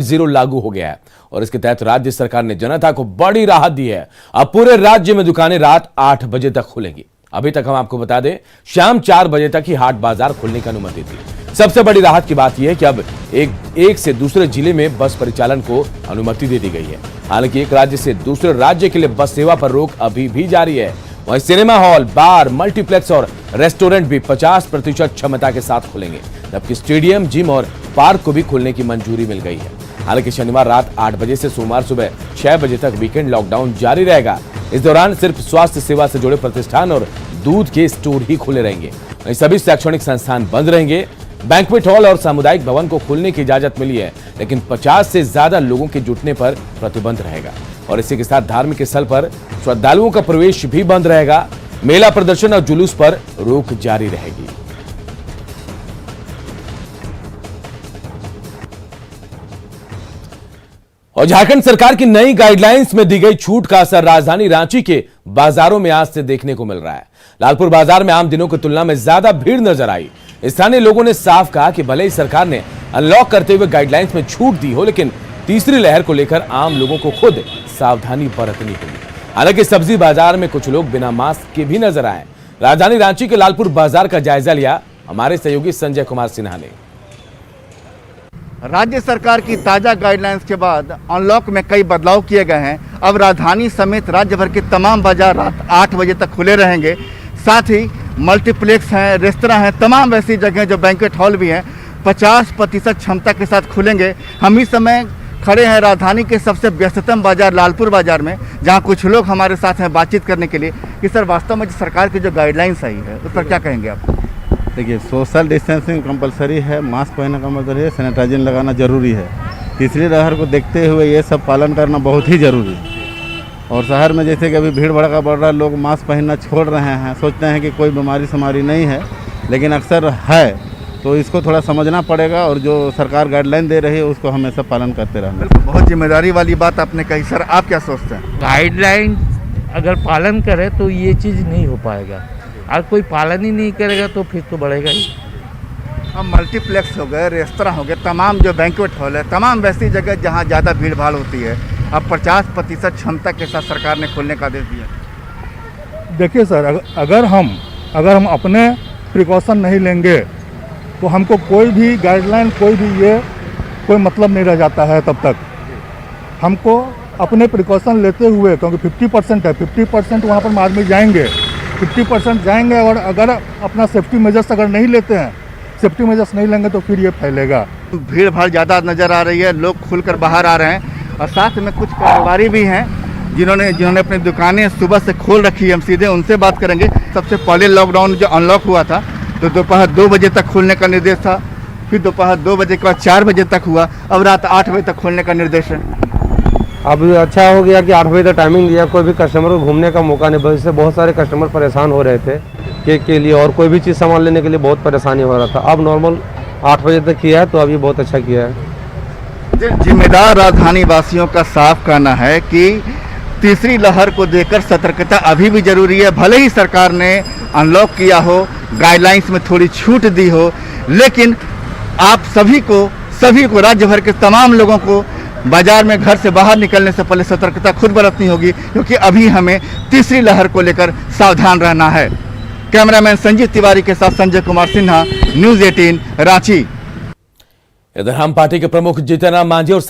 Zero लागू हो गया है और इसके तहत राज्य सरकार ने जनता को बड़ी राहत दी है। अब पूरे राज्य में दुकानें रात 8 बजे तक खुलेंगी। अभी तक हम आपको बता दें, शाम 4 बजे तक ही हाट बाजार खुलने की अनुमति थी। सबसे बड़ी राहत की बात यह है कि अब एक से दूसरे जिले में बस परिचालन को अनुमति दे दी गई है। हालांकि एक राज्य से दूसरे राज्य के लिए बस सेवा पर रोक अभी भी जारी है। वहीं सिनेमा हॉल, बार, मल्टीप्लेक्स और रेस्टोरेंट भी 50% क्षमता के साथ खुलेंगे, जबकि स्टेडियम, जिम और पार्क को भी खुलने की मंजूरी मिल गई है। हालांकि शनिवार रात 8 बजे से सोमवार सुबह 6 बजे तक वीकेंड लॉकडाउन जारी रहेगा। इस दौरान सिर्फ स्वास्थ्य सेवा से जुड़े प्रतिष्ठान और दूध के स्टोर ही खुले रहेंगे। वहीं सभी शैक्षणिक संस्थान बंद रहेंगे। बैंक्वेट हॉल और सामुदायिक भवन को खोलने की इजाजत मिली है, लेकिन 50 से ज्यादा लोगों के जुटने पर प्रतिबंध रहेगा। और इसी के साथ धार्मिक स्थल पर श्रद्धालुओं का प्रवेश भी बंद रहेगा। मेला, प्रदर्शन और जुलूस पर रोक जारी रहेगी। और झारखंड सरकार की नई गाइडलाइंस में दी गई छूट का असर राजधानी रांची के बाजारों में आज से देखने को मिल रहा है। लालपुर बाजार में आम दिनों की तुलना में ज्यादा भीड़ नजर आई। स्थानीय लोगों ने साफ कहा कि भले ही सरकार ने अनलॉक करते हुए गाइडलाइंस में छूट दी हो, लेकिन तीसरी लहर को लेकर आम लोगों को खुद सावधानी बरतनी होगी। हालांकि सब्जी बाजार में कुछ लोग बिना मास्क के भी नजर आए। राजधानी रांची के लालपुर बाजार का जायजा लिया हमारे सहयोगी संजय कुमार सिन्हा ने। राज्य सरकार की ताज़ा गाइडलाइंस के बाद अनलॉक में कई बदलाव किए गए हैं। अब राजधानी समेत राज्य भर के तमाम बाजार रात 8 बजे तक खुले रहेंगे। साथ ही मल्टीप्लेक्स हैं, रेस्तरां हैं, तमाम ऐसी जगह जो बैंक्वेट हॉल भी हैं 50% क्षमता के साथ खुलेंगे। हम इस समय खड़े हैं राजधानी के सबसे व्यस्ततम बाजार लालपुर बाजार में, जहां कुछ लोग हमारे साथ हैं बातचीत करने के लिए कि सर वास्तव में सरकार की जो गाइडलाइंस आई है उस पर क्या कहेंगे आप? देखिए, सोशल डिस्टेंसिंग कंपलसरी है, मास्क पहनना कंपलसरी है, सैनिटाइजर लगाना जरूरी है। तीसरी लहर को देखते हुए ये सब पालन करना बहुत ही जरूरी है। और शहर में जैसे कि अभी भीड़ भड़का बढ़ रहा है, लोग मास्क पहनना छोड़ रहे हैं, सोचते हैं कि कोई बीमारी समारी नहीं है, लेकिन अक्सर है। तो इसको थोड़ा समझना पड़ेगा और जो सरकार गाइडलाइन दे रही है उसको हमेशा पालन करते रहना। बिल्कुल, बहुत जिम्मेदारी वाली बात आपने कही। सर, आप क्या सोचते हैं? गाइडलाइन अगर पालन करे तो ये चीज़ नहीं हो पाएगा, और कोई पालन ही नहीं करेगा तो फिर तो बढ़ेगा ही। अब मल्टीप्लेक्स हो गए, रेस्तरां हो गए, तमाम जो बैंक्वेट हॉल है, तमाम वैसी जगह जहां ज़्यादा भीड़ भाड़ होती है, अब 50% क्षमता के साथ सरकार ने खोलने का आदेश दिया। देखिए सर, अगर हम अपने प्रिकॉशन नहीं लेंगे तो हमको कोई भी गाइडलाइन, कोई मतलब नहीं रह जाता है। तब तक हमको अपने प्रिकॉशन लेते हुए, क्योंकि 50% है, 50% वहाँ पर आदमी जाएंगे, 50% जाएंगे और अगर अपना सेफ्टी मेजर्स अगर नहीं लेते हैं, सेफ्टी मेजर्स नहीं लेंगे तो फिर ये फैलेगा। भीड़ भाड़ ज़्यादा नज़र आ रही है, लोग खुलकर बाहर आ रहे हैं और साथ में कुछ कारोबारी भी हैं जिन्होंने अपनी दुकानें सुबह से खोल रखी है। हम सीधे उनसे बात करेंगे। सबसे पहले लॉकडाउन जो अनलॉक हुआ था तो दोपहर 2 बजे तक खोलने का निर्देश था, फिर दोपहर 2 बजे के बाद 4 बजे तक हुआ, अब रात 8 बजे तक खोलने का निर्देश है। अब अच्छा हो गया कि 8 बजे तक टाइमिंग दिया, कोई भी कस्टमर को घूमने का मौका नहीं। वजह से बहुत सारे कस्टमर परेशान हो रहे थे केक के लिए और कोई भी चीज़ सामान लेने के लिए बहुत परेशानी हो रहा था। अब नॉर्मल 8 बजे तक किया है तो अभी बहुत अच्छा किया है। जिम्मेदार राजधानी वासियों का साफ कहना है कि तीसरी लहर को देखकर सतर्कता अभी भी जरूरी है। भले ही सरकार ने अनलॉक किया हो, गाइडलाइंस में थोड़ी छूट दी हो, लेकिन आप सभी को राज्य भर के तमाम लोगों को बाजार में घर से बाहर निकलने से पहले सतर्कता खुद बरतनी होगी, क्योंकि अभी हमें तीसरी लहर को लेकर सावधान रहना है। कैमरामैन संजीव तिवारी के साथ संजय कुमार सिन्हा, न्यूज़ 18 रांची। इधर हम पार्टी के प्रमुख जीतन राम मांझी और